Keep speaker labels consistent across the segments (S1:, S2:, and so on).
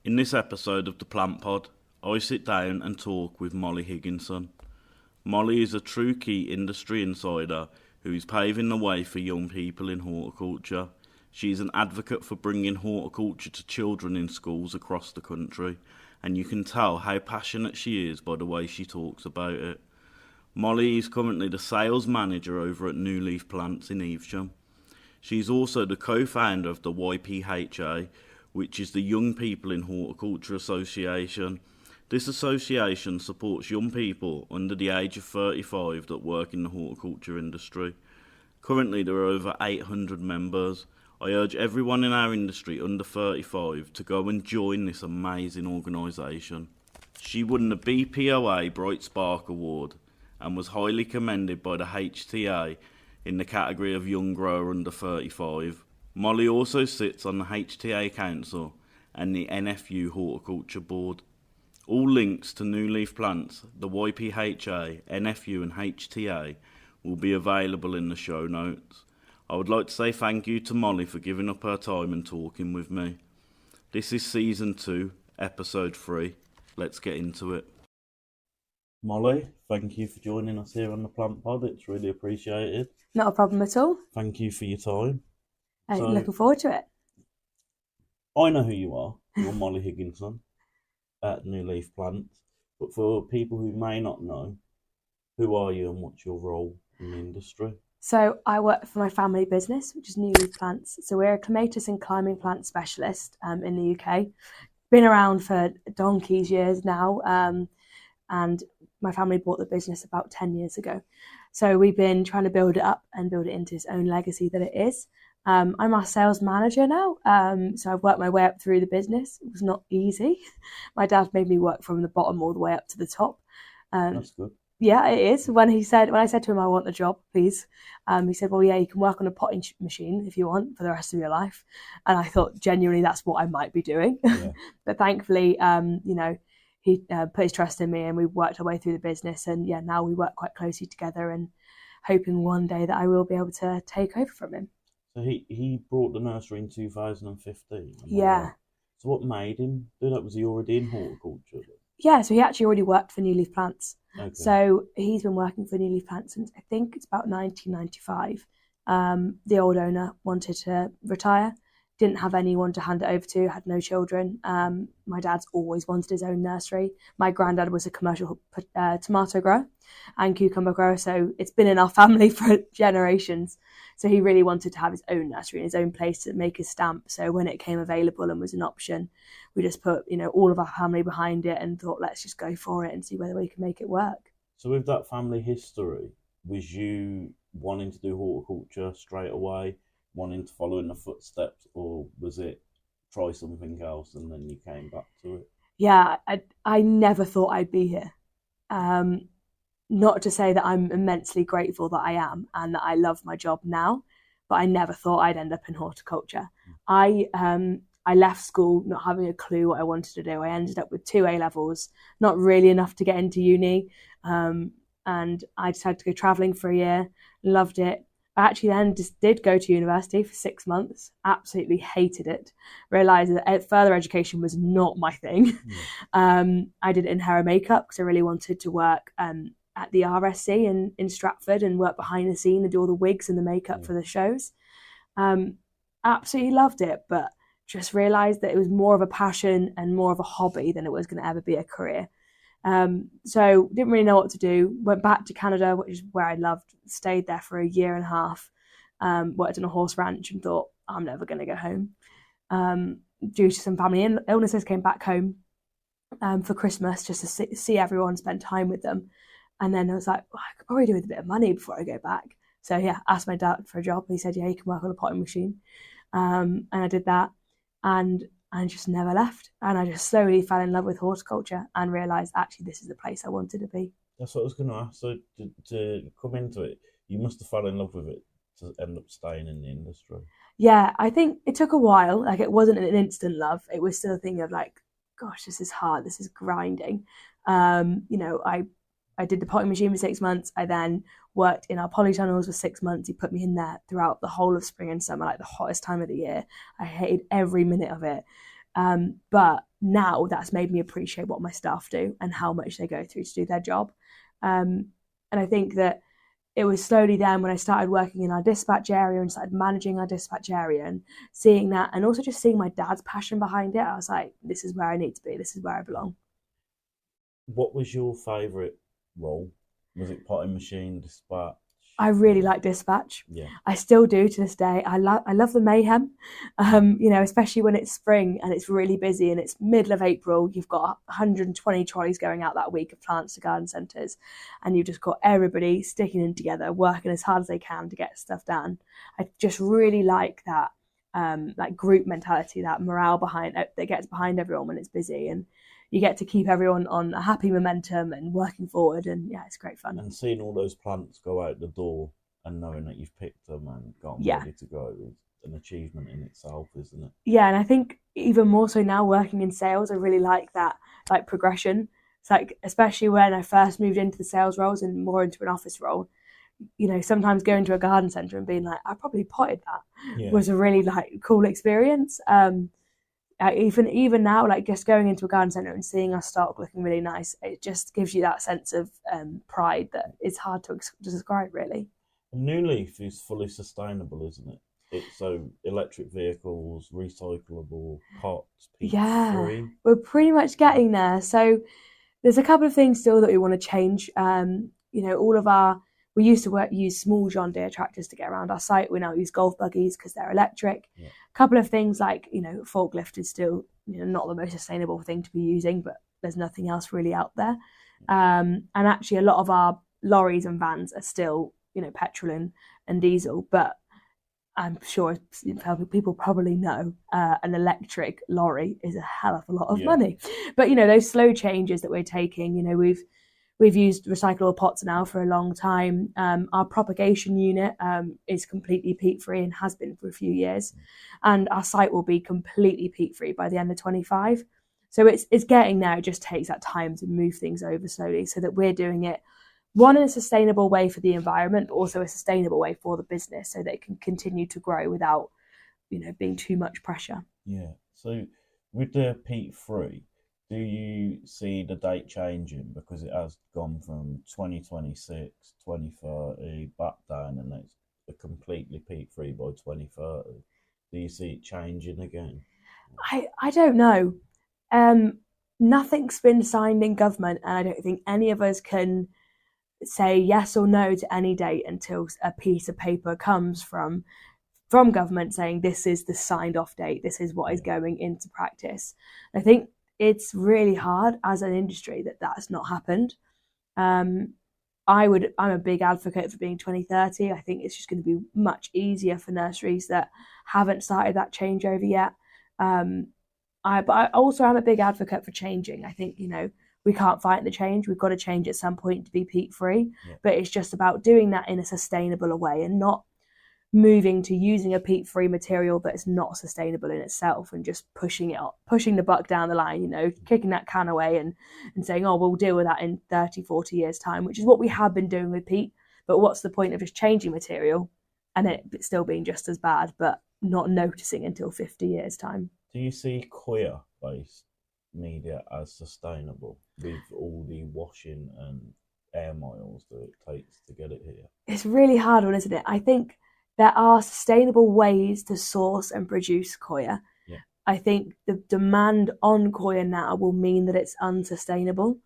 S1: In this episode of the Plant Pod, I sit down and talk with Mollie Higginson. Mollie is a true key industry insider who is paving the way for young people in horticulture. She is an advocate for bringing horticulture to children in schools across the country, and you can tell how passionate she is by the way she talks about it. Mollie is currently the sales manager over at New Leaf Plants in Evesham. She is also the co-founder of the YPHA, which is the Young People in Horticulture Association. This association supports young people under the age of 35 that work in the horticulture industry. Currently there are over 800 members. I urge everyone in our industry under 35 to go and join this amazing organisation. She won the BPOA Bright Spark Award and was highly commended by the HTA in the category of Young Grower under 35. Mollie also sits on the HTA Council and the NFU Horticulture Board. All links to New Leaf Plants, the YPHA, NFU and HTA will be available in the show notes. I would like to say thank you to Mollie for giving up her time and talking with me. This is Season 2, Episode 3. Let's get into it. Mollie, thank you for joining us here on the Plant Pod. It's really appreciated.
S2: Not a problem at all.
S1: Thank you for your time.
S2: Looking forward to it.
S1: I know who you are. You're Mollie Higginson at New Leaf Plants. But for people who may not know, who are you and what's your role in the industry?
S2: So I work for my family business, which is New Leaf Plants. So we're a clematis and climbing plant specialist in the UK. Been around for donkey's years now, and my family bought the business about 10 years ago. So we've been trying to build it up and build it into its own legacy that it is. I'm our sales manager now, so I've worked my way up through the business. It was not easy. My dad made me work from the bottom all the way up to the top.
S1: That's good.
S2: Yeah, it is. When I said to him, I want the job, please, he said, well, yeah, you can work on a potting machine if you want for the rest of your life. And I thought, genuinely, that's what I might be doing. Yeah. But thankfully, he put his trust in me and we worked our way through the business. And yeah, now we work quite closely together and hoping one day that I will be able to take over from him.
S1: So he brought the nursery in 2015?
S2: Yeah.
S1: So what made him do that? Was he already in horticulture?
S2: Yeah, so he actually already worked for New Leaf Plants.
S1: Okay.
S2: So he's been working for New Leaf Plants since I think it's about 1995. The old owner wanted to retire, didn't have anyone to hand it over to, had no children. My dad's always wanted his own nursery. My granddad was a commercial tomato grower and cucumber grower, so it's been in our family for generations. So he really wanted to have his own nursery and his own place to make his stamp. So when it came available and was an option, we just put, all of our family behind it and thought, let's just go for it and see whether we can make it work.
S1: So with that family history, was you wanting to do horticulture straight away, wanting to follow in the footsteps, or was it try something else and then you came back to it?
S2: Yeah, I never thought I'd be here. Not to say that I'm immensely grateful that I am and that I love my job now, but I never thought I'd end up in horticulture. I left school not having a clue what I wanted to do. I ended up with 2 A-levels, not really enough to get into uni, and I decided to go travelling for a year, loved it. I actually then just did go to university for 6 months, absolutely hated it, realised that further education was not my thing. I did it in hair and makeup because I really wanted to work at the RSC in Stratford and work behind the scene and do all the wigs and the makeup for the shows. Absolutely loved it, but just realised that it was more of a passion and more of a hobby than it was going to ever be a career. So didn't really know what to do. Went back to Canada, which is where I loved, stayed there for a year and a half, worked on a horse ranch and thought, I'm never going to go home. Due to some family illnesses, came back home for Christmas just to see everyone, spend time with them. And then I was like, I could probably do with a bit of money before I go back. So yeah, asked my dad for a job. He said, yeah, you can work on a potting machine. And I did that. And I just never left. And I just slowly fell in love with horticulture and realised actually this is the place I wanted to be.
S1: That's what I was going to ask. So to come into it, you must have fallen in love with it to end up staying in the industry.
S2: Yeah, I think it took a while. Like, it wasn't an instant love. It was still a thing of like, gosh, this is hard. This is grinding. I did the potting machine for 6 months. I then worked in our polytunnels for 6 months. He put me in there throughout the whole of spring and summer, like the hottest time of the year. I hated every minute of it. But now that's made me appreciate what my staff do and how much they go through to do their job. And I think that it was slowly then when I started working in our dispatch area and started managing our dispatch area and seeing that, and also just seeing my dad's passion behind it. I was like, this is where I need to be. This is where I belong.
S1: What was your favourite role? Was it potting machine, dispatch?
S2: I really like dispatch.
S1: Yeah.
S2: I still do to this day. I love the mayhem, especially when it's spring and it's really busy and it's middle of April. You've got 120 trolleys going out that week of plants to garden centres, and you've just got everybody sticking in together, working as hard as they can to get stuff done. I just really like that, that group mentality, that morale that gets behind everyone when it's busy, and you get to keep everyone on a happy momentum and working forward, and yeah, it's great fun.
S1: And seeing all those plants go out the door and knowing that you've picked them and got them ready to go is an achievement in itself, isn't it?
S2: Yeah, and I think even more so now working in sales, I really like that, like progression. It's like, especially when I first moved into the sales roles and more into an office role, sometimes going to a garden centre and being like, I probably potted that was a really like cool experience. Even now, like just going into a garden centre and seeing our stock looking really nice, it just gives you that sense of pride that is hard to describe, really.
S1: And New Leaf is fully sustainable, isn't it? It's so electric vehicles, recyclable pots, peat-free.
S2: We're pretty much getting there. So there's a couple of things still that we want to change. We used to use small John Deere tractors to get around our site. We now use golf buggies because they're electric. Yeah. A couple of things like, forklift is still, not the most sustainable thing to be using, but there's nothing else really out there. And actually a lot of our lorries and vans are still, petrol and diesel, but I'm sure people probably know an electric lorry is a hell of a lot of money. But, those slow changes that we're taking, we've used recyclable pots now for a long time. Our propagation unit is completely peat-free and has been for a few years. And our site will be completely peat-free by the end of 25. So it's getting there. It just takes that time to move things over slowly so that we're doing it, one, in a sustainable way for the environment, but also a sustainable way for the business so that it can continue to grow without, being too much pressure.
S1: Yeah. So with the peat-free, do you see the date changing? Because it has gone from 2026, 2030, back down, and it's a completely peat-free by 2030. Do you see it changing again?
S2: I don't know. Nothing's been signed in government, and I don't think any of us can say yes or no to any date until a piece of paper comes from government saying this is the signed off date, this is what is going into practice. I think it's really hard as an industry that's not happened. I'm a big advocate for being 2030. I think it's just going to be much easier for nurseries that haven't started that changeover yet. But I also am a big advocate for changing. I think, we can't fight the change. We've got to change at some point to be peat-free. Yeah. But it's just about doing that in a sustainable way and not moving to using a peat-free material that is not sustainable in itself and just pushing the buck down the line, kicking that can away and saying, oh, we'll deal with that in 30, 40 years' time, which is what we have been doing with peat. But what's the point of just changing material and then it still being just as bad, but not noticing until 50 years' time?
S1: Do you see coir-based media as sustainable with all the washing and air miles that it takes to get it here?
S2: It's really hard one, isn't it? I think there are sustainable ways to source and produce coir.
S1: Yeah.
S2: I think the demand on coir now will mean that it's unsustainable.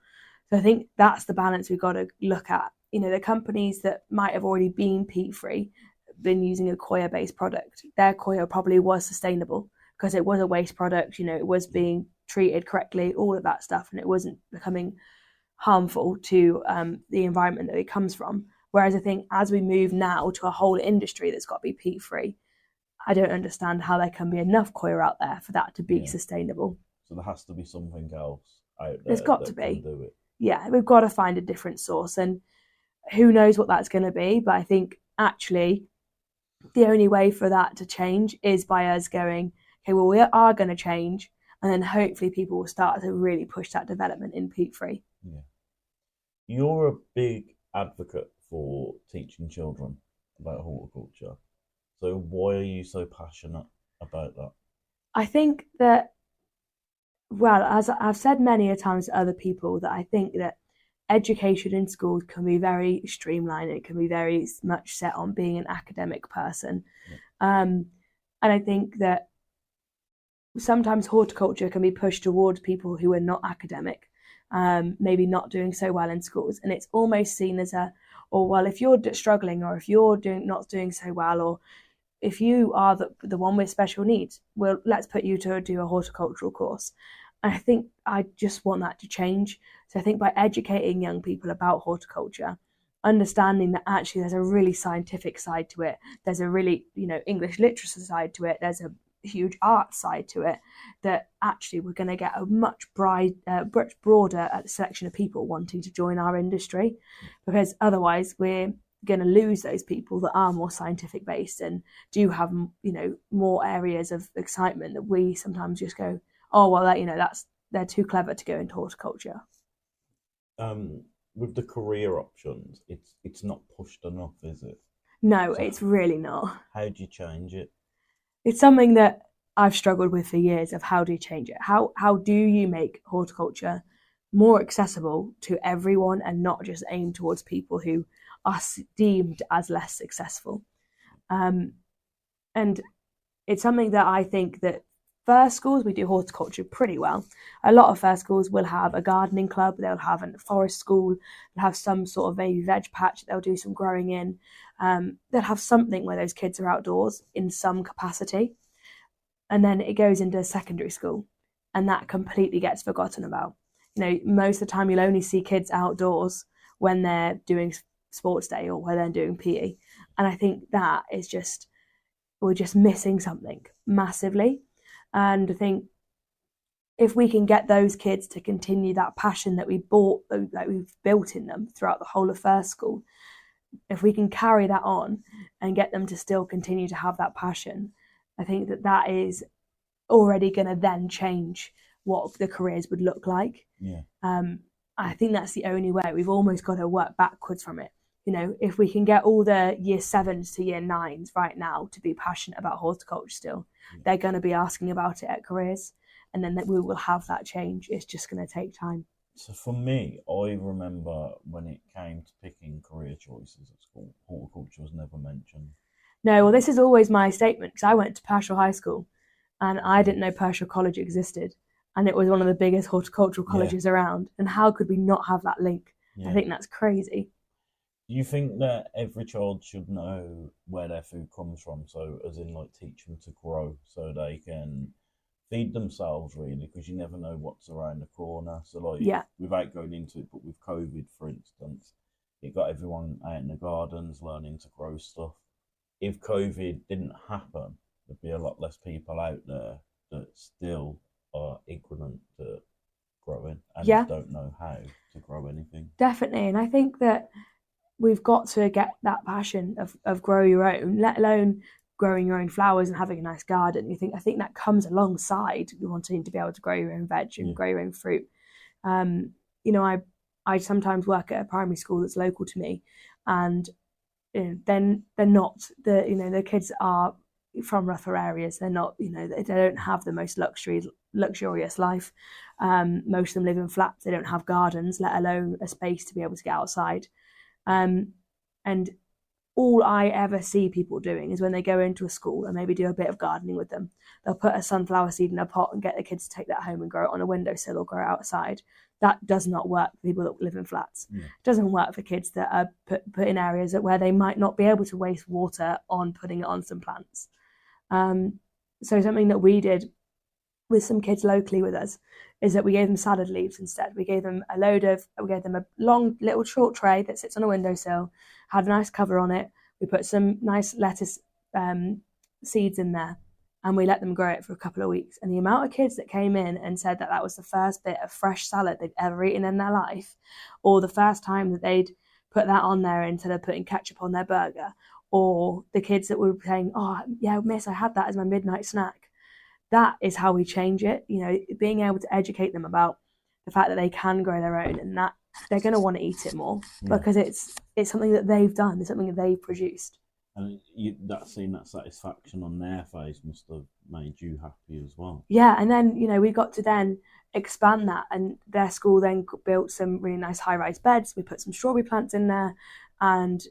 S2: So I think that's the balance we've got to look at. The companies that might have already been peat-free, been using a coir-based product, their coir probably was sustainable because it was a waste product, it was being treated correctly, all of that stuff, and it wasn't becoming harmful to the environment that it comes from. Whereas I think as we move now to a whole industry that's got to be peat-free, I don't understand how there can be enough coir out there for that to be sustainable.
S1: So there has to be something else out there.
S2: There's got to be.
S1: Do it.
S2: Yeah, we've got to find a different source, and who knows what that's going to be. But I think actually the only way for that to change is by us going, okay, well, we are going to change, and then hopefully people will start to really push that development in peat-free.
S1: Yeah. You're a big advocate for teaching children about horticulture. So why are you so passionate about that?
S2: I think that Well, as I've said many a times to other people, that I think that education in schools can be very streamlined. It can be very much set on being an academic person.
S1: Yeah.
S2: And I think that sometimes horticulture can be pushed towards people who are not academic, maybe not doing so well in schools. And it's almost seen as well, if you're struggling, or if you're not doing so well, or if you are the one with special needs, well, let's put you to do a horticultural course. And I think I just want that to change. So I think by educating young people about horticulture, understanding that actually there's a really scientific side to it, there's a really, English literature side to it, there's a huge art side to it, that actually we're going to get a much broader selection of people wanting to join our industry, because otherwise we're going to lose those people that are more scientific based and do have more areas of excitement, that we sometimes just go, oh well, they're too clever to go into horticulture.
S1: With the career options, it's not pushed enough, is it?
S2: No, so it's really not.
S1: How do you change it?
S2: It's something that I've struggled with for years, of how do you change it? How do you make horticulture more accessible to everyone and not just aimed towards people who are deemed as less successful? And it's something that I think that first schools, we do horticulture pretty well. A lot of first schools will have a gardening club, they'll have a forest school, they'll have some sort of maybe veg patch they'll do some growing in. They'll have something where those kids are outdoors in some capacity. And then it goes into secondary school, and that completely gets forgotten about. Most of the time you'll only see kids outdoors when they're doing sports day or when they're doing PE. And I think that is we're just missing something massively. And I think if we can get those kids to continue that passion that we've built in them throughout the whole of first school, if we can carry that on and get them to still continue to have that passion, I think that is already going to then change what the careers would look like.
S1: Yeah.
S2: I think that's the only way. We've almost got to work backwards from it. If we can get all the year 7s to year 9s right now to be passionate about horticulture still, they're going to be asking about it at careers, and then we will have that change. It's just going to take time.
S1: So for me, I remember when it came to picking career choices at school, horticulture was never mentioned.
S2: No, well, this is always my statement, because I went to Pershore High School and I didn't know Pershore College existed, and it was one of the biggest horticultural colleges around, and how could we not have that link? I think that's crazy.
S1: Do you think that every child should know where their food comes from? So as in teach them to grow so they can feed themselves, really, because you never know what's around the corner. So without going into it, but with COVID, for instance, it got everyone out in the gardens learning to grow stuff. If COVID didn't happen, there'd be a lot less people out there that still are ignorant to growing and don't know how to grow anything.
S2: Definitely. And I think that we've got to get that passion of grow your own, let alone growing your own flowers and having a nice garden. I think that comes alongside wanting to be able to grow your own veg and grow your own fruit. I sometimes work at a primary school that's local to me, and then they're not the kids are from rougher areas. They're not, they don't have the most luxurious life. Most of them live in flats. They don't have gardens, let alone a space to be able to get outside. And all I ever see people doing is when they go into a school and maybe do a bit of gardening with them, they'll put a sunflower seed in a pot and get the kids to take that home and grow it on a windowsill or grow it outside. That does not work for people that live in flats. It doesn't work for kids that are put in areas where they might not be able to waste water on putting it on some plants. So something that we did with some kids locally with us is that we gave them salad leaves instead. We gave them a long little short tray that sits on a windowsill, had a nice cover on it. We put some nice lettuce seeds in there, and we let them grow it for a couple of weeks. And the amount of kids that came in and said that was the first bit of fresh salad they'd ever eaten in their life, or the first time that they'd put that on there instead of putting ketchup on their burger, or the kids that were saying, "Oh yeah, miss, I had that as my midnight snack." That is how we change it. Being able to educate them about the fact that they can grow their own, and that they're going to want to eat it more because it's something that they've done. It's something that they've produced.
S1: And seeing that satisfaction on their face must have made you happy as well.
S2: Yeah, and then, we got to then expand that, and their school then built some really nice high-rise beds. We put some strawberry plants in there, and,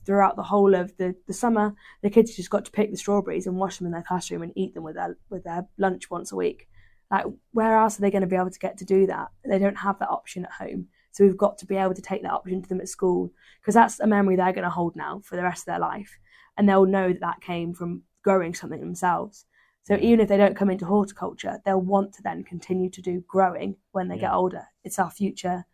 S2: throughout the whole of the summer, the kids just got to pick the strawberries and wash them in their classroom and eat them with their lunch once a week. Like, where else are they going to be able to get to do that? They don't have that option at home. So we've got to be able to take that option to them at school, because that's a memory they're going to hold now for the rest of their life. And they'll know that came from growing something themselves. So even if they don't come into horticulture, they'll want to then continue to do growing when they get older. It's our future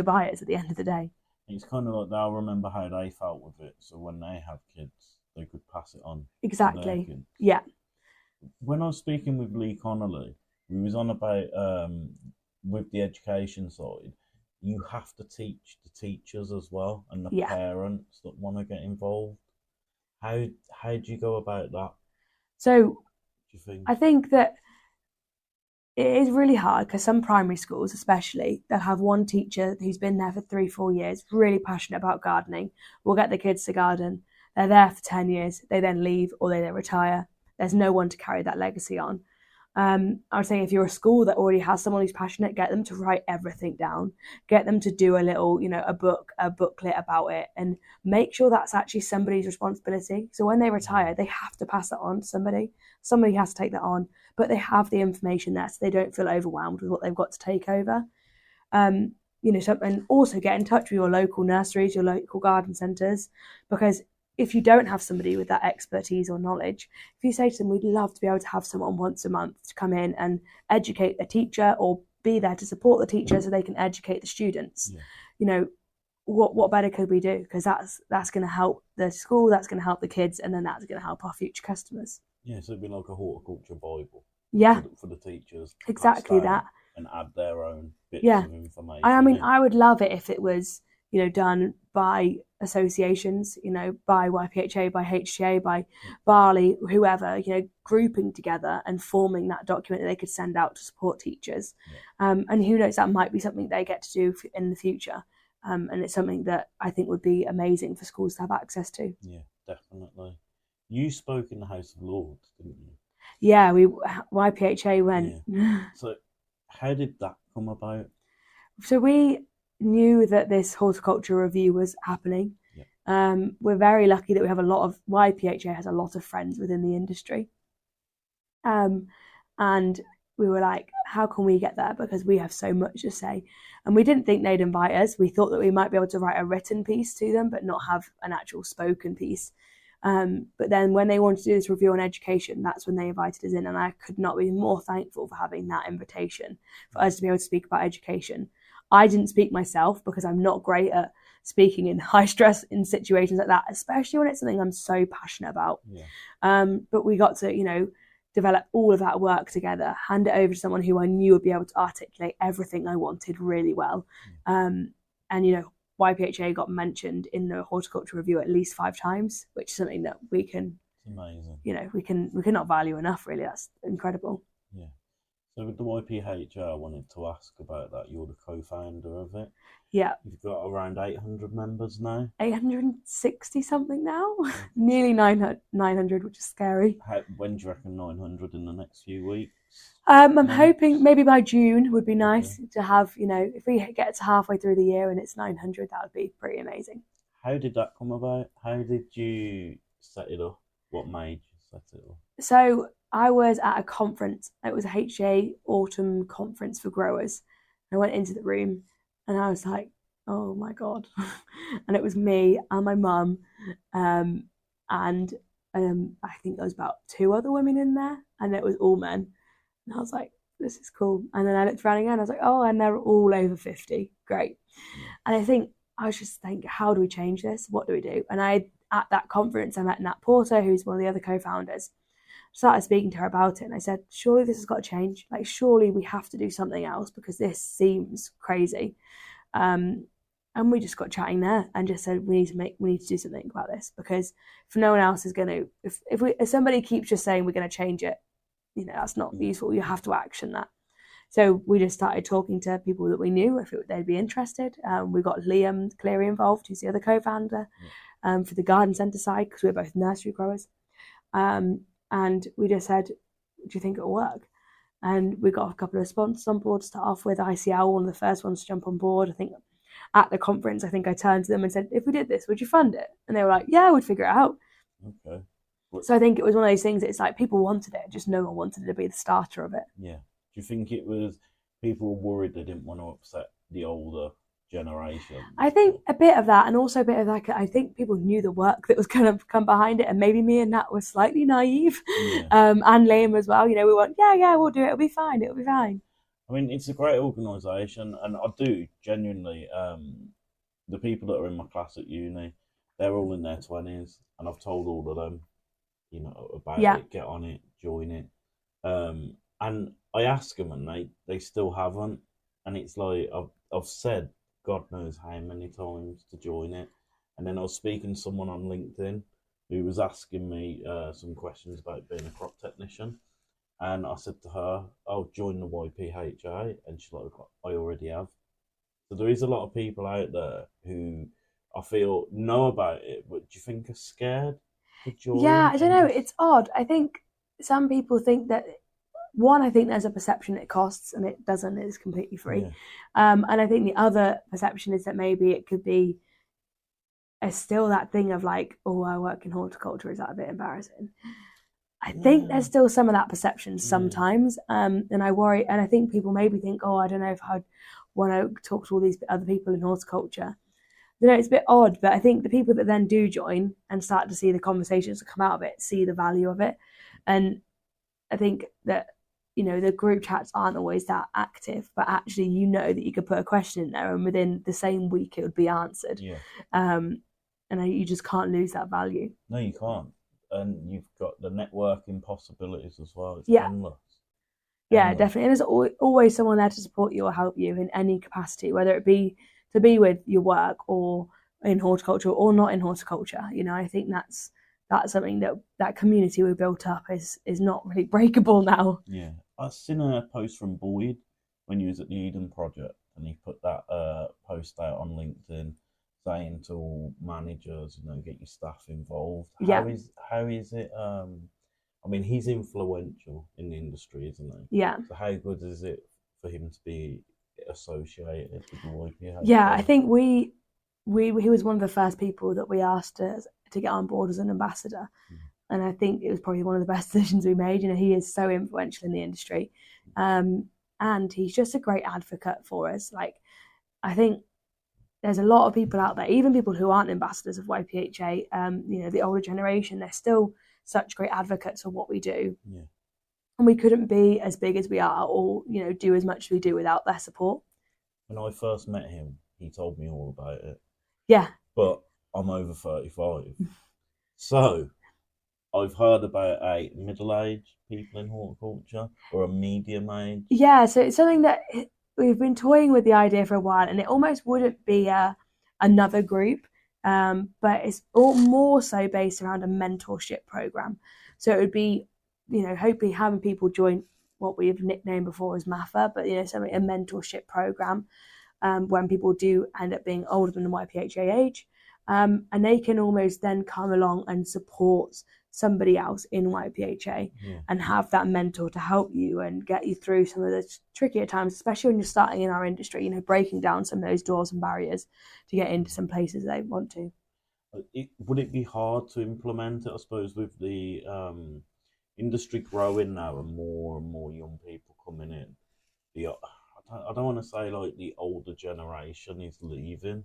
S2: buyers at the end of the day.
S1: It's kind of like they'll remember how they felt with it. So when they have kids, they could pass it on.
S2: Exactly.
S1: To their kids.
S2: Yeah.
S1: When I was speaking with Lee Connolly, we was on about with the education side, you have to teach the teachers as well and the parents that want to get involved. How do you go about that?
S2: So
S1: do you think?
S2: I think that it is really hard, because some primary schools especially, they'll have one teacher who's been there for 3-4 years, really passionate about gardening, will get the kids to garden. They're there for 10 years, they then leave or they then retire. There's no one to carry that legacy on. I would say if you're a school that already has someone who's passionate, get them to write everything down, get them to do a little, a booklet about it, and make sure that's actually somebody's responsibility. So when they retire, they have to pass that on to somebody. Somebody has to take that on, but they have the information there so they don't feel overwhelmed with what they've got to take over. And also get in touch with your local nurseries, your local garden centres, because if you don't have somebody with that expertise or knowledge, if you say to them, we'd love to be able to have someone once a month to come in and educate a teacher or be there to support the teacher so they can educate the students, what better could we do? Because that's going to help the school, that's going to help the kids, and then that's going to help our future customers.
S1: Yeah, so it'd be like a horticulture Bible.
S2: Yeah.
S1: For the teachers.
S2: Exactly that.
S1: And add their own bits of information.
S2: I would love it if it was, done by associations, by YPHA, by HCA, by Barley, whoever, grouping together and forming that document that they could send out to support teachers. And who knows, that might be something they get to do in the future. And it's something that I think would be amazing for schools to have access to.
S1: Yeah, definitely. You spoke in the House of Lords, didn't you?
S2: Yeah, YPHA went.
S1: Yeah. So how did that come about?
S2: So we knew that this horticulture review was happening. We're very lucky that we have YPHA has a lot of friends within the industry. And we were like, how can we get there? Because we have so much to say. And we didn't think they'd invite us. We thought that we might be able to write a written piece to them, but not have an actual spoken piece. But then when they wanted to do this review on education, that's when they invited us in. And I could not be more thankful for having that invitation, for us to be able to speak about education. I didn't speak myself because I'm not great at speaking in high stress in situations like that, especially when it's something I'm so passionate about. But we got to, develop all of that work together, hand it over to someone who I knew would be able to articulate everything I wanted really well. And, YPHA got mentioned in the horticulture review at least 5 times, which is something that we can,
S1: amazing.
S2: We cannot value enough, really. That's incredible.
S1: Yeah. So with the YPHA, I wanted to ask about that. You're the co-founder of it.
S2: Yeah.
S1: You've got around 800 members now. 860
S2: something now. Nearly 900, which is scary.
S1: When do you reckon 900 in the next few weeks?
S2: I'm hoping maybe by June would be nice to have, if we get to halfway through the year and it's 900, that would be pretty amazing.
S1: How did that come about? How did you set it up? What made you set it up?
S2: So I was at a conference. It was a HA autumn conference for growers. I went into the room and I was like, oh my God. And it was me and my mum. And I think there was about 2 other women in there, and it was all men. And I was like, this is cool. And then I looked around again, I was like, oh, and they're all over 50. Great. And I was just thinking, how do we change this? What do we do? And at that conference, I met Nat Porter, who's one of the other co-founders. Started speaking to her about it, and I said, surely this has got to change. Like, surely we have to do something else because this seems crazy. And we just got chatting there and just said, we need to do something about this, because if no one else is going to, if somebody keeps just saying we're going to change it, that's not useful. You have to action that. So we just started talking to people that we knew if they'd be interested. We got Liam Cleary involved, who's the other co-founder, for the garden centre side, because we're both nursery growers. And we just said, do you think it'll work? And we got a couple of sponsors on board to start off with. ICL, one of the first ones to jump on board. I think at the conference, I turned to them and said, if we did this, would you fund it? And they were like, yeah, we'd figure it out.
S1: Okay.
S2: So I think it was one of those things, it's like people wanted it, just no one wanted to be the starter of it.
S1: Yeah. Do you think it was people were worried they didn't want to upset the older generation?
S2: I think a bit of that, and also a bit of like, I think people knew the work that was going to come behind it, and maybe me and Nat were slightly naive, and Liam as well. We went, yeah, we'll do it. It'll be fine.
S1: I mean, it's a great organisation, and I do genuinely. The people that are in my class at uni, they're all in their 20s, and I've told all of them, about it, get on it, join it. And I ask them, and they still haven't. And it's like I've said, God knows how many times to join it. And then I was speaking to someone on LinkedIn who was asking me some questions about being a crop technician. And I said to her, "Oh, join the YPHA." And she's like, "I already have." So there is a lot of people out there who I feel know about it, but do you think are scared to join?
S2: Yeah, I don't know. It's odd. I think some people think that, one, I think there's a perception it costs, and it doesn't. It's completely free. And I think the other perception is that maybe it could be still that thing of like, oh, I work in horticulture. Is that a bit embarrassing? I think there's still some of that perception sometimes. And I worry, and I think people maybe think, oh, I don't know if I'd want to talk to all these other people in horticulture. It's a bit odd, but I think the people that then do join and start to see the conversations that come out of it, see the value of it. And I think that, the group chats aren't always that active, but actually, that you could put a question in there and within the same week it would be answered. And you just can't lose that value.
S1: No, you can't. And you've got the networking possibilities as well. It's endless.
S2: Yeah, definitely. And there's always someone there to support you or help you in any capacity, whether it be to be with your work or in horticulture or not in horticulture. I think that's something that community we built up is not really breakable now.
S1: Yeah. I've seen a post from Boyd when he was at the Eden Project, and he put that post out on LinkedIn saying to all managers, get your staff involved. How is it? I mean, he's influential in the industry, isn't he?
S2: Yeah.
S1: So how good is it for him to be associated with the YPHA?
S2: Yeah, I think he was one of the first people that we asked to get on board as an ambassador. And I think it was probably one of the best decisions we made. He is so influential in the industry. And he's just a great advocate for us. Like, I think there's a lot of people out there, even people who aren't ambassadors of YPHA, the older generation, they're still such great advocates for what we do. Yeah. And we couldn't be as big as we are or, do as much as we do without their support.
S1: When I first met him, he told me all about it.
S2: Yeah.
S1: But I'm over 35. So I've heard about a middle-aged people in horticulture or a medium age.
S2: Yeah, so it's something that we've been toying with the idea for a while, and it almost wouldn't be another group, but it's all more so based around a mentorship program. So it would be, hopefully having people join what we've nicknamed before as MAFA, but something, a mentorship program, when people do end up being older than the YPHA age, and they can almost then come along and support somebody else in YPHA and have that mentor to help you and get you through some of the trickier times, especially when you're starting in our industry, breaking down some of those doors and barriers to get into some places they want to.
S1: Would it be hard to implement it, I suppose, with the industry growing now and more young people coming in? I don't want to say like the older generation is leaving.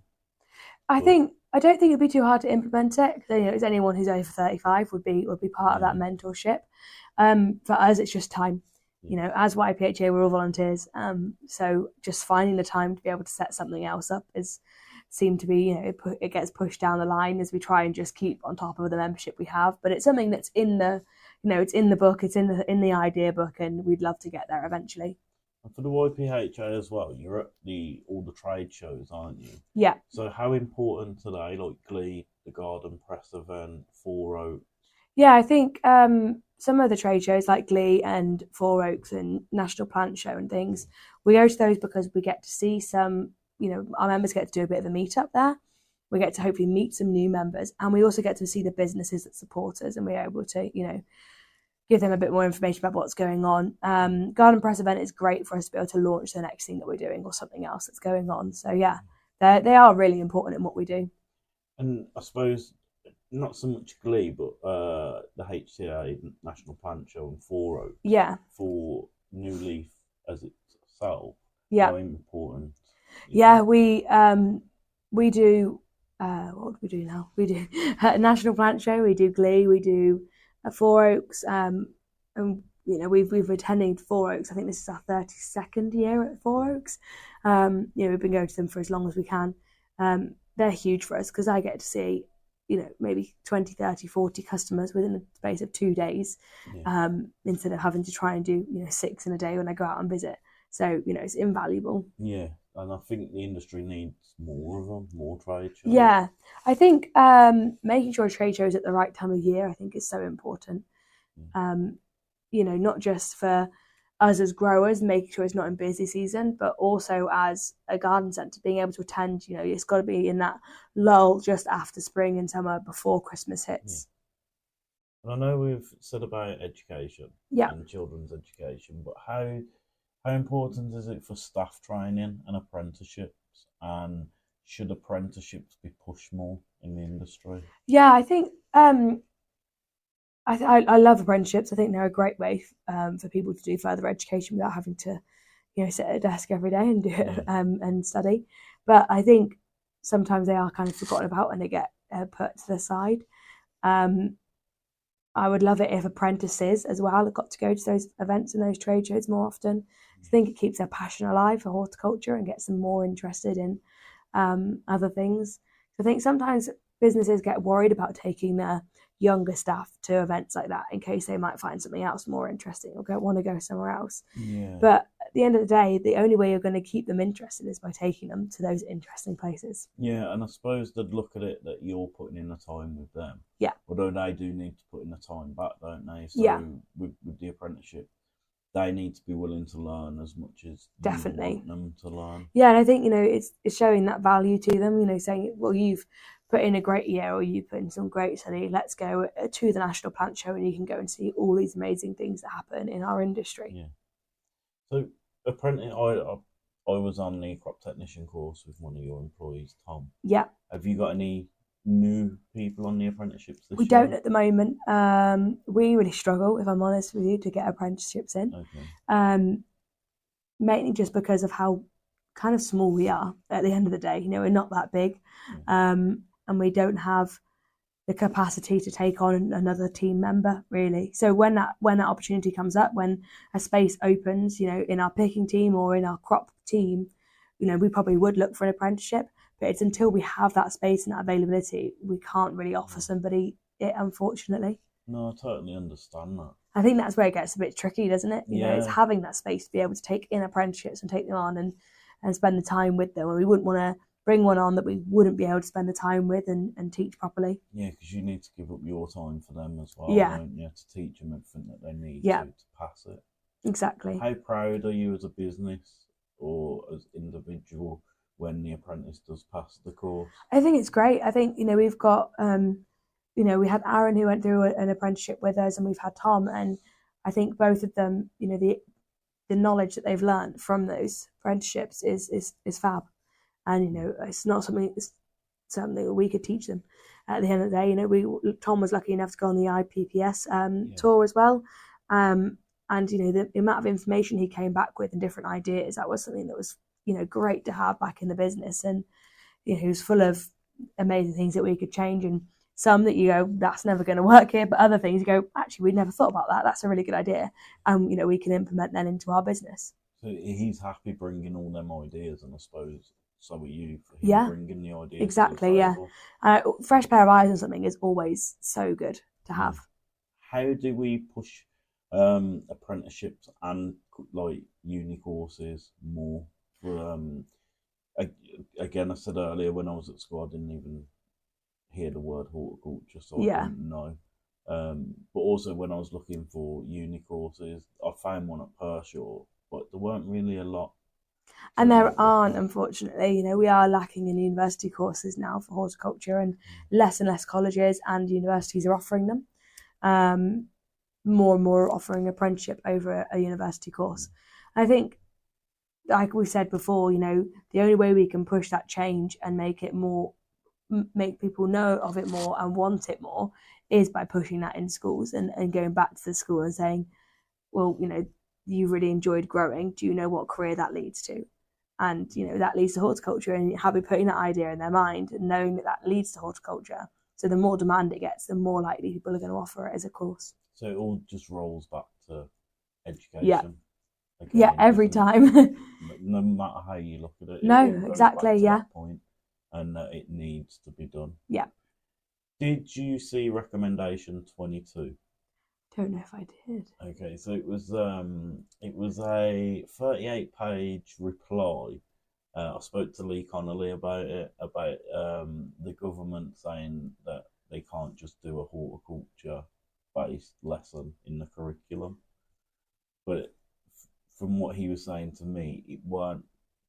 S2: I don't think it'd be too hard to implement it. Because, anyone who's over 35 would be part of that mentorship. For us, it's just time. As YPHA, we're all volunteers. So just finding the time to be able to set something else up seemed to be, it gets pushed down the line as we try and just keep on top of the membership we have. But it's something that's in the, it's in the book, it's in the idea book, and we'd love to get there eventually.
S1: And for the YPHA as well, you're at all the trade shows, aren't you?
S2: Yeah.
S1: So how important today, like Glee, the Garden Press event, 4 Oaks?
S2: Yeah, I think some of the trade shows like Glee and Four Oaks and National Plant Show and things, we go to those because we get to see some, our members get to do a bit of a meetup there. We get to hopefully meet some new members, and we also get to see the businesses that support us, and we're able to, give them a bit more information about what's going on. Garden Press event is great for us to be able to launch the next thing that we're doing or something else that's going on. So yeah, they are really important in what we do.
S1: And I suppose not so much Glee, but the HCA National Plant Show and Four Oaks.
S2: Yeah.
S1: For New Leaf as itself.
S2: Yeah.
S1: How important?
S2: Yeah, we do. What do we do now? We do National Plant Show. We do Glee. We do Four Oaks. And we've attended Four Oaks. I think this is our 32nd year at Four Oaks. We've been going to them for as long as we can. They're huge for us because I get to see, maybe 20, 30, 40 customers within the space of 2 days, instead of having to try and do, 6 in a day when I go out and visit. So, it's invaluable.
S1: Yeah, and I think the industry needs more of them, more trade shows.
S2: Yeah, I think making sure a trade show is at the right time of year, I think is so important. Not just for us as growers, making sure it's not in busy season, but also as a garden centre, being able to attend, it's got to be in that lull just after spring and summer before Christmas hits.
S1: Yeah. And I know we've said about education and children's education, but how important is it for staff training and apprenticeships? And should apprenticeships be pushed more in the industry?
S2: Yeah, I think I love apprenticeships. I think they're a great way for people to do further education without having to, sit at a desk every day and do it and study. But I think sometimes they are kind of forgotten about and they get put to the side. I would love it if apprentices as well got to go to those events and those trade shows more often. I think it keeps their passion alive for horticulture and gets them more interested in other things. So I think sometimes businesses get worried about taking their younger staff to events like that in case they might find something else more interesting or want to go somewhere else.
S1: Yeah.
S2: But at the end of the day, the only way you're going to keep them interested is by taking them to those interesting places.
S1: Yeah, and I suppose they'd look at it that you're putting in the time with them.
S2: Yeah.
S1: Although they do need to put in the time back, don't they? So with the apprenticeship, they need to be willing to learn as much as
S2: Definitely.
S1: you want them to learn.
S2: Yeah, and I think, it's showing that value to them, saying, well, you've put in a great year or you put in some great study, let's go to the National Plant Show and you can go and see all these amazing things that happen in our industry.
S1: Yeah. So I was on the crop technician course with one of your employees, Tom.
S2: Yeah.
S1: Have you got any new people on the apprenticeships this year?
S2: We don't at the moment. We really struggle, if I'm honest with you, to get apprenticeships in.
S1: Okay.
S2: Mainly just because of how kind of small we are at the end of the day. We're not that big. And we don't have the capacity to take on another team member, really. So when that opportunity comes up, when a space opens, in our picking team or in our crop team, we probably would look for an apprenticeship. But it's until we have that space and that availability, we can't really offer somebody it, unfortunately.
S1: No, I totally understand that.
S2: I think that's where it gets a bit tricky, doesn't it? It's having that space to be able to take in apprenticeships and take them on and spend the time with them. And we wouldn't want to bring one on that we wouldn't be able to spend the time with and teach properly.
S1: Yeah, because you need to give up your time for them as well, don't you? To teach them everything that they need to pass it.
S2: Exactly.
S1: How proud are you as a business or as individual when the apprentice does pass the course?
S2: I think it's great. I think, we've got, we had Aaron who went through an apprenticeship with us, and we've had Tom, and I think both of them, the knowledge that they've learned from those apprenticeships is fab. And, it's not something that we could teach them. At the end of the day, Tom was lucky enough to go on the IPPS tour as well. And, the amount of information he came back with and different ideas, that was something that was, great to have back in the business. And, he was full of amazing things that we could change, and some that you go, that's never going to work here, but other things you go, actually, we'd never thought about that. That's a really good idea. And, we can implement that into our business.
S1: So he's happy bringing all them ideas, and I suppose so are you for him bringing the ideas.
S2: Exactly, fresh pair of eyes on something is always so good to have.
S1: How do we push apprenticeships and like uni courses more? For again, I said earlier when I was at school, I didn't even hear the word horticulture, so I didn't know. But also when I was looking for uni courses, I found one at Pershore, but there weren't really a lot.
S2: And there aren't, unfortunately. We are lacking in university courses now for horticulture, and less colleges and universities are offering them. More and more offering apprenticeship over a university course. I think, like we said before, the only way we can push that change and make people know of it more and want it more is by pushing that in schools and going back to the school and saying, well, you really enjoyed growing. Do you know what career that leads to? And, that leads to horticulture, and having putting that idea in their mind and knowing that leads to horticulture. So the more demand it gets, the more likely people are going to offer it as a course.
S1: So it all just rolls back to education.
S2: Yeah. Again, yeah, every time.
S1: No matter how you look at it.
S2: No, exactly, yeah.
S1: That point, and that it needs to be done.
S2: Yeah.
S1: Did you see recommendation 22?
S2: Don't know if I did.
S1: Okay, so it was a 38-page reply. I spoke to Lee Connolly about it, about the government saying that they can't just do a horticulture-based lesson in the curriculum. But from what he was saying to me,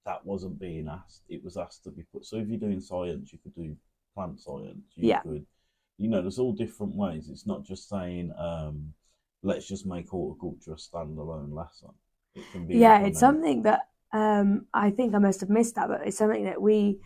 S1: that wasn't being asked. It was asked to be put. So if you're doing science, you could do plant science. You could, there's all different ways. It's not just saying, let's just make horticulture a standalone lesson. It can be. Yeah,
S2: it's something that I think I must have missed that, but it's something that me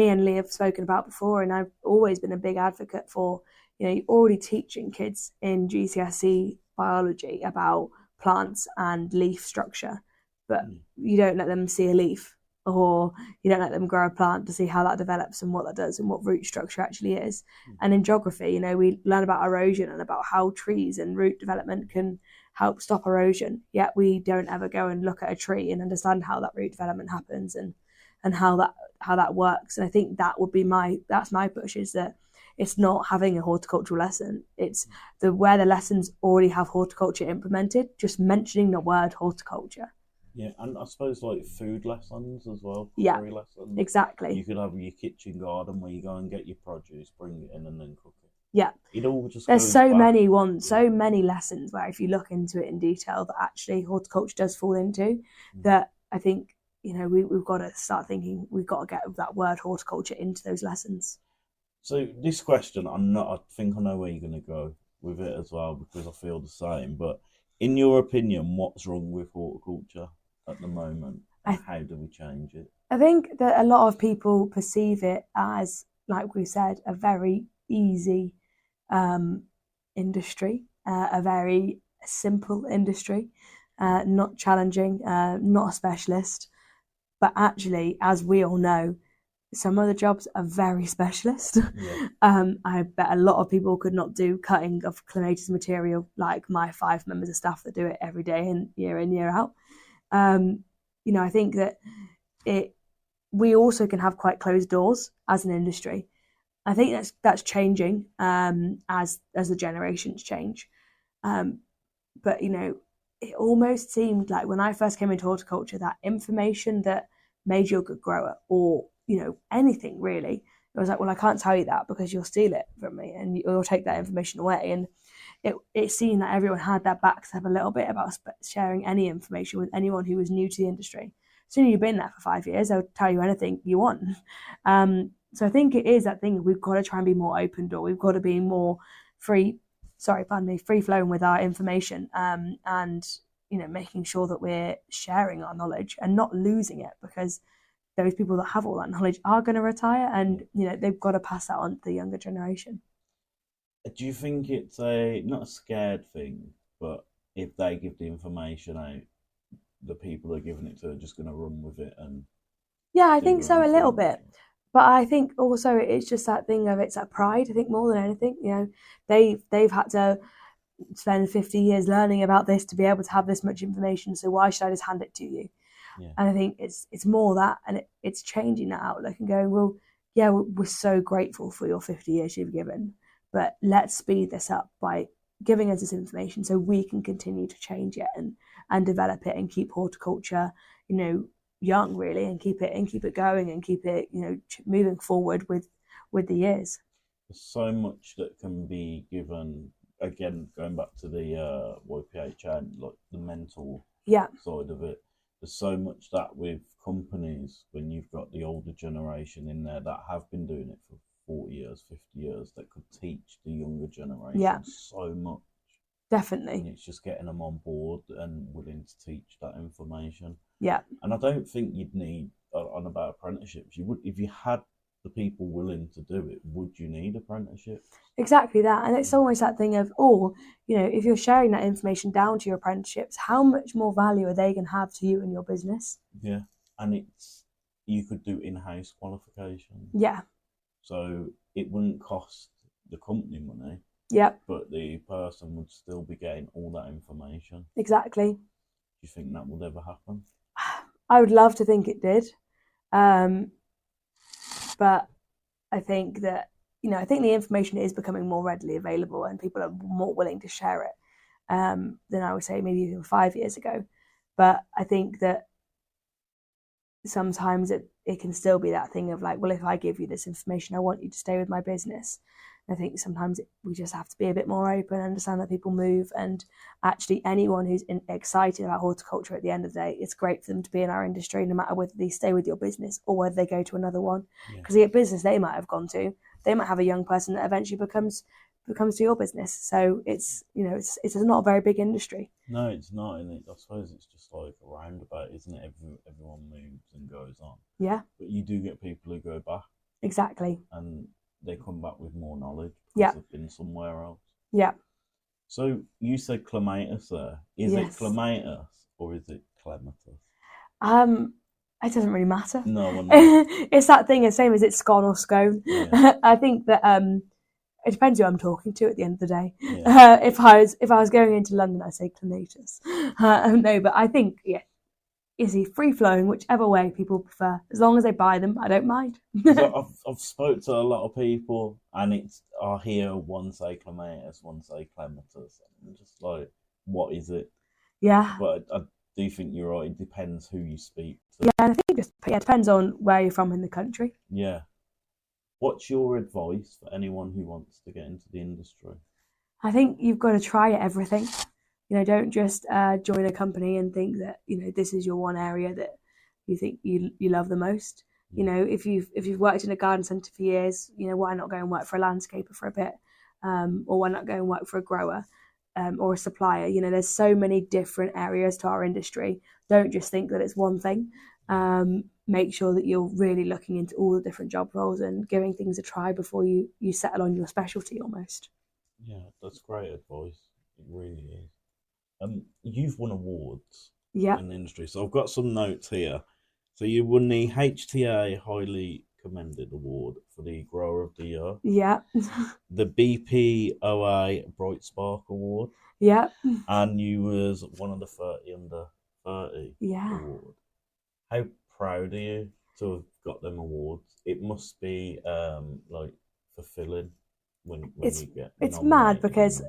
S2: and Lee have spoken about before, and I've always been a big advocate for. You're already teaching kids in GCSE biology about plants and leaf structure, but you don't let them see a leaf, or you don't let them grow a plant to see how that develops and what that does and what root structure actually is. And in geography, we learn about erosion and about how trees and root development can help stop erosion, yet we don't ever go and look at a tree and understand how that root development happens and how that works. And I think that would be that's my push, is that it's not having a horticultural lesson. It's where the lessons already have horticulture implemented, just mentioning the word horticulture.
S1: Yeah, and I suppose like food lessons as well.
S2: Yeah,
S1: lessons.
S2: Exactly.
S1: You could have your kitchen garden where you go and get your produce, bring it in, and then cook it.
S2: Yeah.
S1: It all just
S2: There's so many lessons where if you look into it in detail that actually horticulture does fall into, that I think, we've got to start thinking we've got to get that word horticulture into those lessons.
S1: So this question, I think I know where you're going to go with it as well, because I feel the same. But in your opinion, what's wrong with horticulture at the moment? And how do we change it?
S2: I think that a lot of people perceive it as, like we said, a very easy industry, a very simple industry, not challenging, not a specialist. But actually, as we all know, some of the jobs are very specialist. Yeah. I bet a lot of people could not do cutting of clematis material like my 5 members of staff that do it every day and year out. I think that we also can have quite closed doors as an industry. I think that's changing as the generations change. But it almost seemed like when I first came into horticulture, that information that made you a good grower, or anything really, it was like, well, I can't tell you that because you'll steal it from me and you'll take that information away. And it seemed that everyone had their backs up a little bit about sharing any information with anyone who was new to the industry. As soon as you've been there for 5 years, they'll tell you anything you want. So I think it is that thing. We've got to try and be more open door. We've got to be more free flowing with our information, and making sure that we're sharing our knowledge and not losing it, because those people that have all that knowledge are going to retire, and they've got to pass that on to the younger generation.
S1: Do you think it's not a scared thing, but if they give the information out, the people they're giving it to are just going to run with it? And
S2: yeah, I think so, a little bit. But I think also it's just that thing of, it's that pride, I think, more than anything. They've had to spend 50 years learning about this to be able to have this much information, so why should I just hand it to you? Yeah. And I think it's more that, and it's changing that outlook and going, well, yeah, we're so grateful for your 50 years you've given, but let's speed this up by giving us this information so we can continue to change it and develop it and keep horticulture, young really, and keep it going and keep it, moving forward with the years.
S1: There's so much that can be given again, going back to the YPHA and like the mental
S2: Yeah.
S1: side of it, there's so much that with companies, when you've got the older generation in there that have been doing it for 40 years, 50 years, that could teach the younger generation so much.
S2: Definitely.
S1: And it's just getting them on board and willing to teach that information.
S2: Yeah.
S1: And I don't think you'd need, on about apprenticeships, you would, if you had the people willing to do it, would you need apprenticeships?
S2: Exactly that. And it's always that thing of, if you're sharing that information down to your apprenticeships, how much more value are they going to have to you and your business?
S1: Yeah. And you could do in-house qualifications.
S2: Yeah.
S1: So it wouldn't cost the company money.
S2: Yep.
S1: But the person would still be getting all that information.
S2: Exactly.
S1: Do you think that would ever happen?
S2: I would love to think it did. But I think that, I think the information is becoming more readily available and people are more willing to share it than I would say maybe even 5 years ago. But I think that sometimes it can still be that thing of like, well, if I give you this information, I want you to stay with my business. I think sometimes we just have to be a bit more open, understand that people move, and actually anyone who's excited about horticulture at the end of the day, it's great for them to be in our industry, no matter whether they stay with your business or whether they go to another one. Because the business they might have gone to, they might have a young person that eventually becomes to your business. So it's not a very big industry.
S1: No, it's not. And I suppose it's just like a roundabout, isn't it? Everyone moves and goes on.
S2: Yeah.
S1: But you do get people who go back.
S2: Exactly.
S1: And they come back with more knowledge because they've been somewhere else.
S2: Yeah.
S1: So you said clematis there. Is it clematis or is it clematis?
S2: It doesn't really matter.
S1: No.
S2: It's that thing, the same as it's scone or scone. Yeah. I think that it depends who I'm talking to at the end of the day. Yeah. If I was going into London, I'd say clematis. No, but I think is he free flowing, whichever way people prefer. As long as they buy them, I don't mind.
S1: I've spoke to a lot of people, and I hear one say clematis, one say clematis. I'm just like, what is it?
S2: Yeah.
S1: But I do think you're right. It depends who you speak to.
S2: Yeah, and I think it depends on where you're from in the country.
S1: Yeah. What's your advice for anyone who wants to get into the industry?
S2: I think you've got to try everything. Don't just join a company and think that this is your one area that you think you love the most. If you've worked in a garden centre for years, why not go and work for a landscaper for a bit, or why not go and work for a grower or a supplier? There's so many different areas to our industry. Don't just think that it's one thing. Make sure that you're really looking into all the different job roles and giving things a try before you settle on your specialty almost.
S1: Yeah, that's great advice. It really is. You've won awards in the industry. So I've got some notes here. So you won the HTA Highly Commended Award for the Grower of the Year.
S2: Yeah.
S1: The BPOA Bright Spark Award.
S2: Yeah.
S1: And you was one of the 30 under 30 award. How proud are you to have got them awards? It must be like fulfilling when you get. It's
S2: mad because,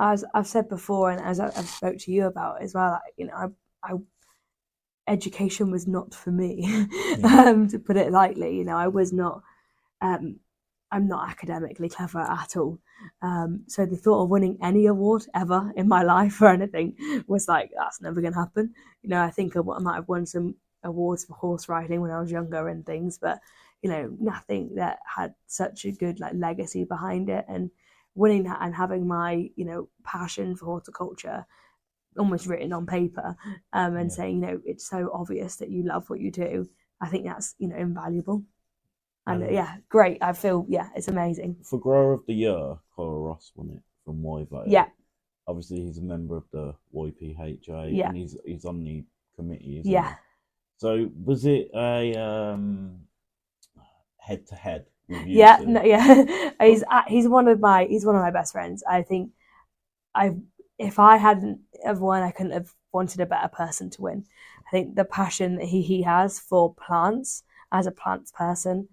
S2: as I've said before, and as I've spoke to you about as well, education was not for me, to put it lightly. I was not, I'm not academically clever at all. So the thought of winning any award ever in my life or anything was like, that's never going to happen. I think I might have won some awards for horse riding when I was younger and things, but nothing that had such a good legacy behind it. And winning that and having my passion for horticulture almost written on paper, and saying it's so obvious that you love what you do, I think that's invaluable. And great. I feel it's amazing.
S1: For Grower of the Year, Kyle Ross won it from YPHA.
S2: Yeah.
S1: Obviously he's a member of the YPHA.
S2: Yeah.
S1: And he's on the committee, isn't
S2: he?
S1: So was it a head to head?
S2: He's one of my best friends. I think if I hadn't have won, I couldn't have wanted a better person to win. I think the passion that he has for plants as a plants person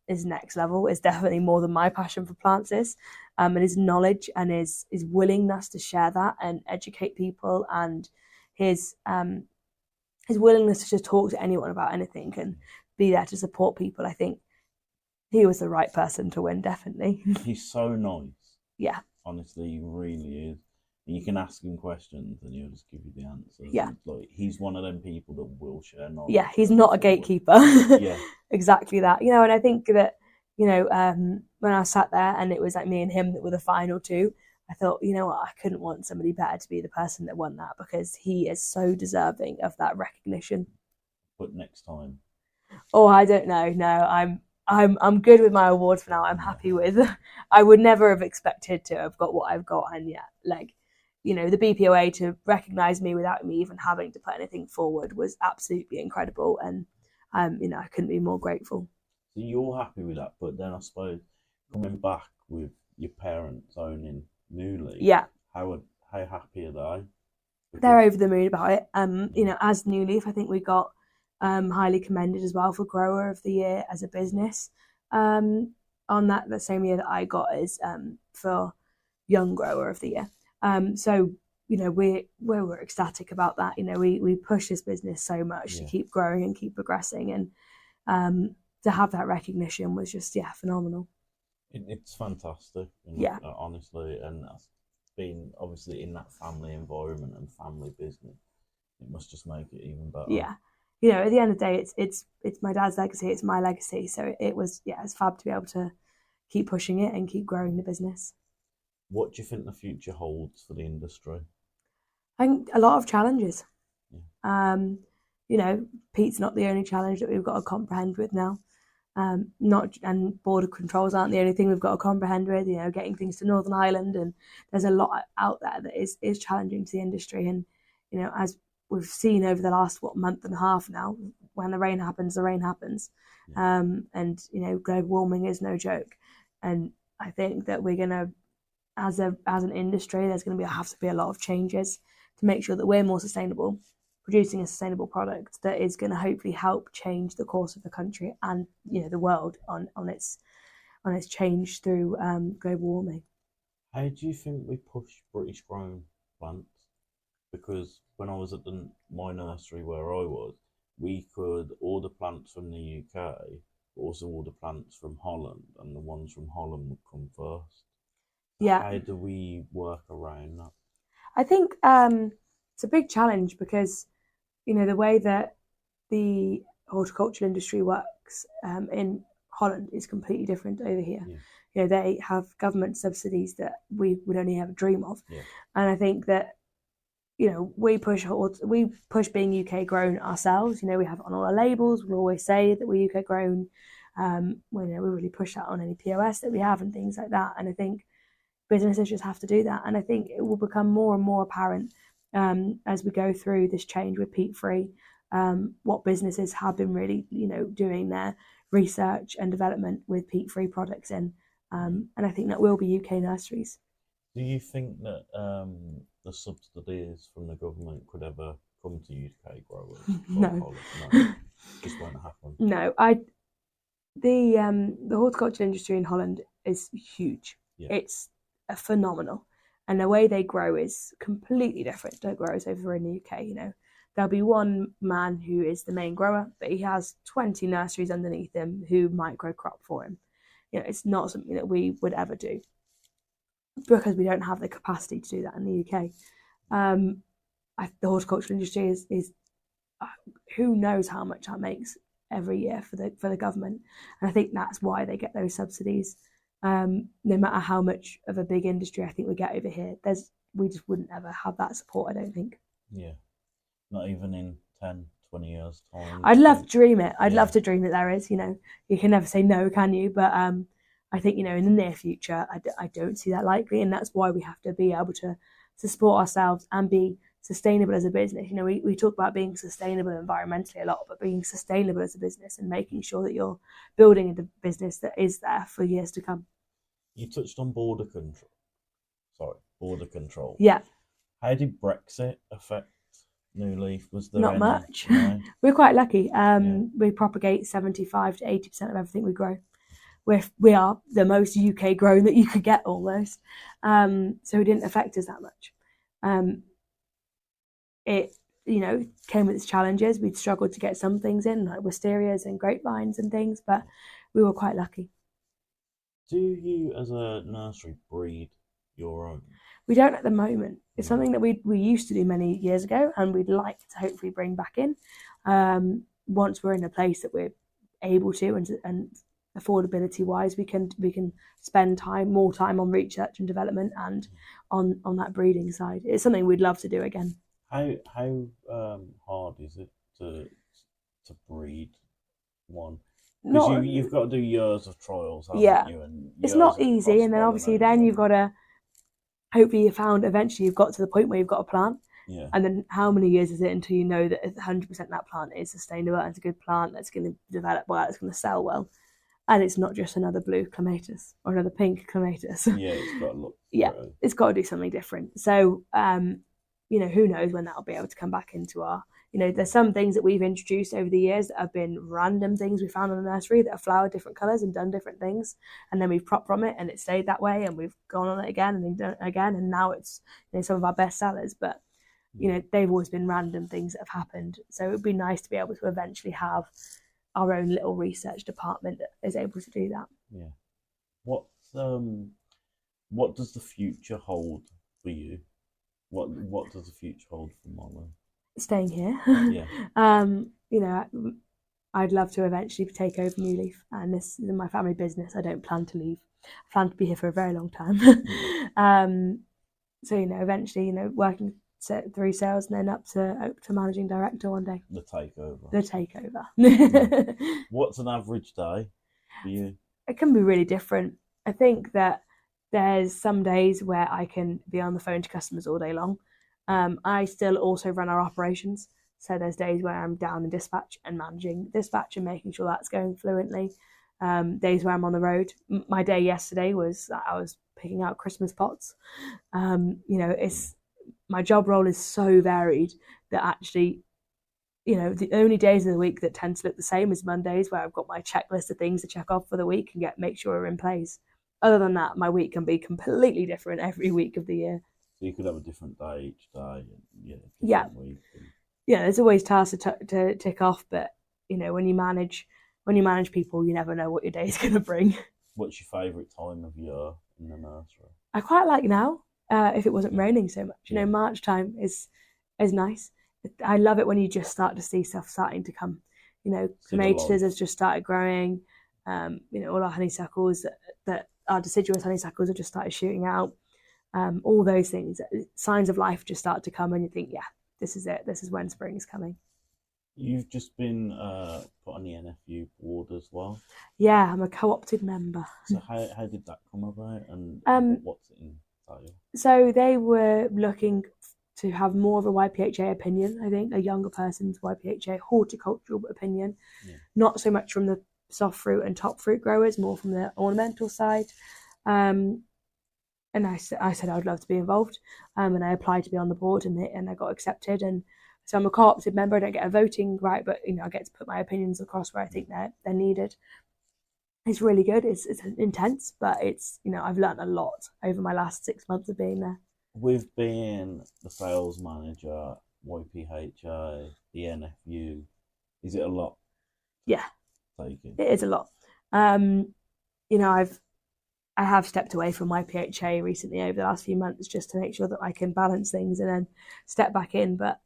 S2: is next level. It's definitely more than my passion for plants is, and his knowledge and his willingness to share that and educate people, and his willingness to just talk to anyone about anything and be there to support people. I think he was the right person to win, definitely.
S1: He's so nice.
S2: Yeah.
S1: Honestly, he really is. And you can ask him questions and he'll just give you the answers.
S2: Yeah.
S1: And, like, he's one of them people that will share knowledge.
S2: Yeah, he's
S1: going
S2: not a
S1: forward.
S2: gatekeeper.
S1: Yeah.
S2: Exactly that. You know, and I think that, you know, when I sat there and it was like me and him that were the final two, I thought, you know what, I couldn't want somebody better to be the person that won that, because he is so deserving of that recognition.
S1: But next time.
S2: Oh, I don't know. No, I'm good with my awards for now. I'm happy with. I would never have expected to have got what I've got, and yeah, like, you know, the BPOA to recognise me without me even having to put anything forward was absolutely incredible, and you know, I couldn't be more grateful.
S1: So you're happy with that, but then I suppose coming back with your parents owning New Leaf,
S2: Yeah,
S1: how happy are they?
S2: they're over the moon about it. You know, as New Leaf, I think we got highly commended as well for Grower of the Year as a business. On that, the same year that I got is for Young Grower of the Year. So, you know, we're ecstatic about that. You know, we push this business so much to keep growing and keep progressing, and to have that recognition was just phenomenal.
S1: It's fantastic, honestly, and being obviously in that family environment and family business, it must just make it even better.
S2: Yeah, you know, at the end of the day, it's my dad's legacy, it's my legacy, so it was it's fab to be able to keep pushing it and keep growing the business.
S1: What do you think the future holds for the industry?
S2: I think a lot of challenges.
S1: Yeah.
S2: You know, peat's not the only challenge that we've got to comprehend with now. And border controls aren't the only thing we've got to comprehend with. You know, getting things to Northern Ireland, and there's a lot out there that is challenging to the industry. And you know, as we've seen over the last month and a half now, when the rain happens, the rain happens.
S1: Yeah.
S2: And you know, global warming is no joke. And I think that we're gonna, as an industry, there's going to have to be a lot of changes to make sure that we're more sustainable, producing a sustainable product that is going to hopefully help change the course of the country and, you know, the world on its change through global warming.
S1: How do you think we push British grown plants? Because when I was at my nursery where I was, we could order plants from the UK, but also order plants from Holland, and the ones from Holland would come first.
S2: Yeah.
S1: How do we work around that?
S2: I think it's a big challenge because, you know, the way that the horticultural industry works in Holland is completely different over here.
S1: Yeah.
S2: You know, they have government subsidies that we would only ever dream of.
S1: Yeah.
S2: And I think that, you know, we push being UK grown ourselves. You know, we have it on all our labels. We always say that we're UK grown. We really push that on any POS that we have and things like that. And I think businesses just have to do that. And I think it will become more and more apparent as we go through this change with peat free, what businesses have been really, you know, doing their research and development with peat free products in. And I think that will be UK nurseries.
S1: Do you think that the subsidies from the government could ever come to UK growers?
S2: No.
S1: Just won't happen.
S2: No, the horticulture industry in Holland is huge.
S1: Yeah.
S2: It's phenomenal, and the way they grow is completely different to grows over in the UK. You know, there'll be one man who is the main grower, but he has 20 nurseries underneath him who might grow crop for him. You know, it's not something that we would ever do because we don't have the capacity to do that in the UK. The horticultural industry is who knows how much that makes every year for the government, and I think that's why they get those subsidies. No matter how much of a big industry I think we get over here, we just wouldn't ever have that support, I don't think.
S1: Yeah, not even in 10, 20 years time.
S2: I'd love to dream it. I'd love to dream that there is. You know, you can never say no, can you? But I think, you know, in the near future, I don't see that likely, and that's why we have to be able to support ourselves and be sustainable as a business. You know, we talk about being sustainable environmentally a lot, but being sustainable as a business and making sure that you're building a business that is there for years to come.
S1: You touched on border control.
S2: Yeah.
S1: How did Brexit affect New Leaf? Was there
S2: not much?
S1: No?
S2: We're quite lucky. We propagate 75 to 80% of everything we grow. We are the most UK grown that you could get almost. So it didn't affect us that much. It, you know, came with its challenges. We'd struggled to get some things in, like wisterias and grapevines and things, but we were quite lucky.
S1: Do you, as a nursery, breed your own?
S2: We don't at the moment. It's something that we used to do many years ago, and we'd like to hopefully bring back in once we're in a place that we're able to, and affordability wise, we can spend more time on research and development and on that breeding side. It's something we'd love to do again.
S1: How hard is it to breed one? Because you've got to do years of trials, haven't you? And
S2: it's not easy, and then obviously you've got to. Hopefully, eventually you've got to the point where you've got a plant.
S1: Yeah.
S2: And then how many years is it until you know that 100% that plant is sustainable and it's a good plant that's going to develop well, it's going to sell well, and it's not just another blue clematis or another pink clematis.
S1: Yeah, it's got to look.
S2: It's got to do something different. So, who knows when that'll be able to come back into our. There's some things that we've introduced over the years that have been random things we found in the nursery that have flowered different colours and done different things, and then we've propped from it and it stayed that way, and we've gone on it again and then done it again, and now it's some of our best sellers. But they've always been random things that have happened. So it would be nice to be able to eventually have our own little research department that is able to do that.
S1: Yeah. What does the future hold for you? What does the future hold for Mollie?
S2: Staying here.
S1: Yeah.
S2: I'd love to eventually take over New Leaf, and this is my family business. I don't plan to leave. I plan to be here for a very long time. So eventually, working through sales and then up to managing director one day.
S1: The takeover.
S2: Yeah.
S1: What's an average day for you?
S2: It can be really different. I think that there's some days where I can be on the phone to customers all day long. I still also run our operations. So there's days where I'm down in dispatch and managing dispatch and making sure that's going fluently. Days where I'm on the road. My day yesterday was that I was picking out Christmas pots. It's my job role is so varied that actually, the only days of the week that tend to look the same is Mondays, where I've got my checklist of things to check off for the week and make sure we're in place. Other than that, my week can be completely different every week of the year.
S1: So you could have a different day each day. Week.
S2: There's always tasks to tick off, but when you manage people, you never know what your day is going to bring.
S1: What's your favourite time of year in the nursery?
S2: I quite like now. If it wasn't raining so much, March time is nice. I love it when you just start to see stuff starting to come. Clematis has just started growing. All our honeysuckles that our deciduous honeysuckles have just started shooting out. All those things, signs of life just start to come, and you think, yeah, this is it. This is when spring is coming.
S1: You've just been put on the NFU board as well.
S2: Yeah, I'm a co-opted member.
S1: So how did that come about, and what's it entail?
S2: So they were looking to have more of a YPHA opinion, I think, a younger person's YPHA horticultural opinion, not so much from the soft fruit and top fruit growers, more from the ornamental side. And I said I'd love to be involved, and I applied to be on the board, and I got accepted. And so I'm a co-opted member. I don't get a voting right, but I get to put my opinions across where I think they're needed. It's really good. It's intense, but it's I've learned a lot over my last 6 months of being there.
S1: With being the sales manager, YPHA, the NFU, is it a lot?
S2: Yeah,
S1: taking?
S2: It is a lot. I have stepped away from YPHA recently over the last few months just to make sure that I can balance things and then step back in. But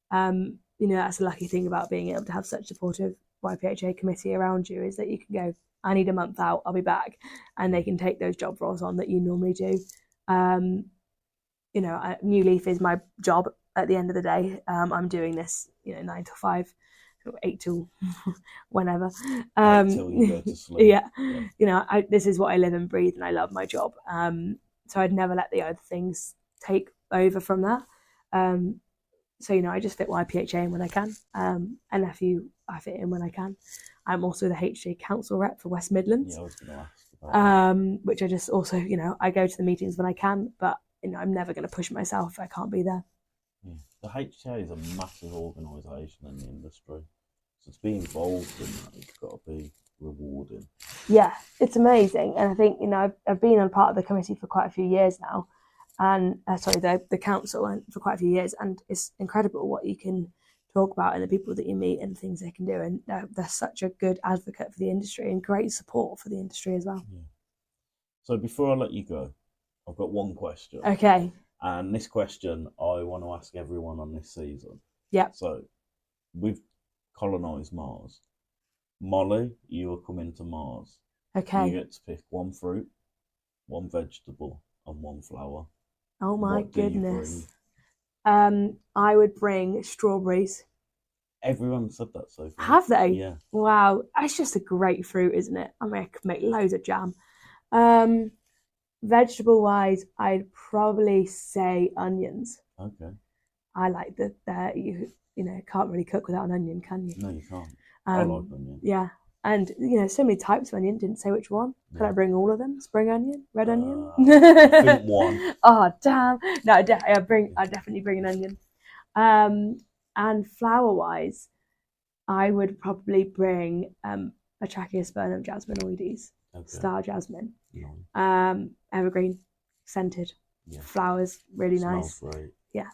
S2: that's a lucky thing about being able to have such supportive YPHA committee around you, is that you can go, I need a month out, I'll be back, and they can take those job roles on that you normally do. New Leaf is my job at the end of the day. I'm doing this 9 till 5, 8 till whenever.
S1: Until you go to sleep.
S2: Yeah. This is what I live and breathe, and I love my job. So I'd never let the other things take over from that. I just fit YPHA in when I can. NFU, I fit in when I can. I'm also the HJ Council rep for West Midlands.
S1: Yeah, I was going to ask about that.
S2: Which I just also, I go to the meetings when I can, but I'm never going to push myself if I can't be there.
S1: Yeah. The HJ is a massive organisation in the industry, so to be involved in that, it's got to be rewarding.
S2: Yeah, it's amazing, and I think I've been on part of the committee for quite a few years now, and the council for quite a few years, and it's incredible what you can talk about and the people that you meet and things they can do, and they're such a good advocate for the industry and great support for the industry as well.
S1: Yeah. So before I let you go, I've got one question.
S2: Okay.
S1: And this question I want to ask everyone on this season.
S2: Yeah.
S1: So, we've colonised Mars. Mollie, you are coming to Mars.
S2: Okay.
S1: You get to pick one fruit, one vegetable, and one flower.
S2: Oh my
S1: What do you
S2: goodness.
S1: bring?
S2: I would bring strawberries.
S1: Everyone said that so far.
S2: Have they?
S1: Yeah.
S2: Wow. It's just a great fruit, isn't it? I mean, I could make loads of jam. Vegetable wise, I'd probably say onions.
S1: Okay.
S2: I like you know, can't really cook without an onion, can you?
S1: No, you can't. I like onion.
S2: Yeah. And, you know, so many types of onion, didn't say which one. Could I bring all of them? Spring onion? Red onion?
S1: I think one.
S2: Oh, damn. No, I'd definitely bring an onion. And flower-wise, I would probably bring Atracheospernum jasminoides, star jasmine, evergreen, scented, flowers, really nice.
S1: Smells great.
S2: Yeah,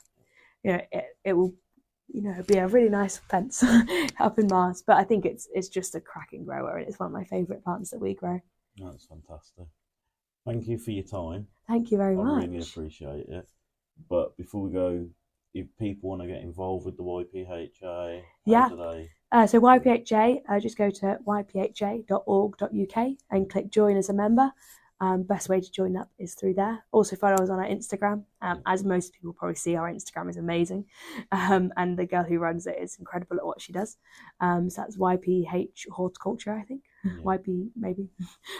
S2: you know, it will, you know, be a really nice fence up in Mars. But I think it's just a cracking grower, and it's one of my favourite plants that we grow.
S1: That's fantastic. Thank you for your time.
S2: Thank you very much.
S1: I really appreciate it. But before we go, if people want to get involved with the YPHA,
S2: so YPHA, just go to ypha.org.uk and click join as a member. Best way to join up is through there. Also follow us on our Instagram. As most people probably see, our Instagram is amazing. And the girl who runs it is incredible at what she does. So that's YPH Horticulture, I think.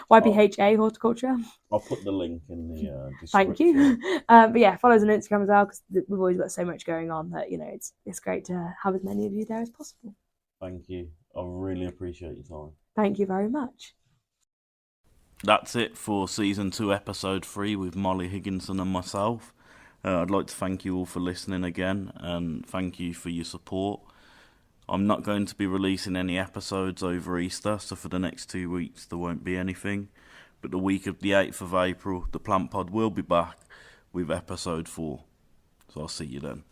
S2: YPHA Horticulture.
S1: I'll put the link in the description.
S2: Thank you. But yeah, follow us on Instagram as well, because we've always got so much going on that, you know, it's great to have as many of you there as possible.
S1: Thank you. I really appreciate your time.
S2: Thank you very much.
S1: That's it for Season 2, Episode 3 with Mollie Higginson and myself. I'd like to thank you all for listening again, and thank you for your support. I'm not going to be releasing any episodes over Easter, so for the next 2 weeks there won't be anything. But the week of the 8th of April, the Plant Pod will be back with Episode 4. So I'll see you then.